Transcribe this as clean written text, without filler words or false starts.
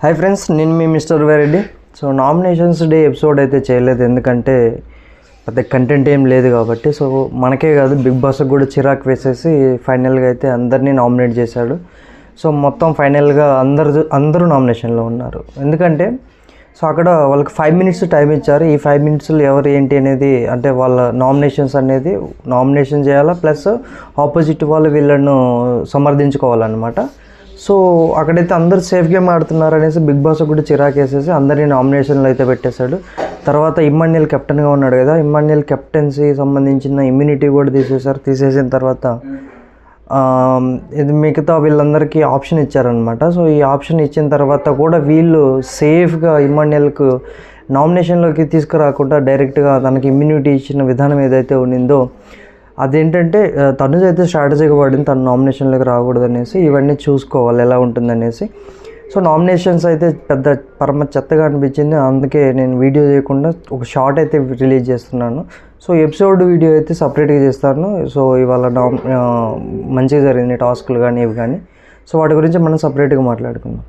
Hi friends, నేను మీ mister Vereddy. So nominations day episode అయితే చేయలేదు, ఎందుకంటే పెద్ద కంటెంట్ ఏం లేదు కాబట్టి. సో మనకే కాదు, బిగ్ బాస్కి కూడా చిరాకు వేసేసి ఫైనల్గా అయితే అందరినీ నామినేట్ చేశాడు. సో మొత్తం ఫైనల్గా అందరూ నామినేషన్లో ఉన్నారు. ఎందుకంటే సో అక్కడ వాళ్ళకి 5 minutes టైం ఇచ్చారు. ఈ 5 minutesలో ఎవరు ఏంటి అనేది, అంటే వాళ్ళ నామినేషన్ చేయాలా, ప్లస్ ఆపోజిట్ వాళ్ళు వీళ్ళను సమర్థించుకోవాలన్నమాట. సో అక్కడైతే అందరు సేఫ్ గేమ్ ఆడుతున్నారు అనేసి బిగ్ బాస్ కూడా చిరాకు వేసేసి అందరినీ నామినేషన్లో అయితే పెట్టేశాడు. తర్వాత ఇమ్మాన్యుయల్ కెప్టెన్గా ఉన్నాడు కదా, ఇమ్మాన్యుయల్ కెప్టెన్సీ సంబంధించిన ఇమ్యూనిటీ కూడా తీసేసిన తర్వాత ఇది మిగతా వీళ్ళందరికీ ఆప్షన్ ఇచ్చారనమాట. సో ఈ ఆప్షన్ ఇచ్చిన తర్వాత కూడా వీళ్ళు సేఫ్గా ఇమ్మాన్యుయల్కు నామినేషన్లోకి తీసుకురాకుండా డైరెక్ట్గా తనకి ఇమ్యూనిటీ ఇచ్చిన విధానం ఏదైతే ఉండిందో అదేంటంటే తనుజ్ అయితే స్ట్రాటజీగా పడింది, తను నామినేషన్లోకి రాకూడదు అనేసి, ఇవన్నీ చూసుకోవాలి ఎలా ఉంటుందనేసి. సో నామినేషన్స్ అయితే పరమ చెత్తగా అనిపించింది. అందుకే నేను వీడియో చేయకుండా ఒక షార్ట్ అయితే రిలీజ్ చేస్తున్నాను. సో ఎపిసోడ్ వీడియో అయితే సపరేట్గా చేస్తాను. సో ఇవాళ మంచిగా జరిగింది టాస్క్లు కానీ ఇవి కానీ. సో వాటి గురించి మనం సపరేట్గా మాట్లాడుకుందాం.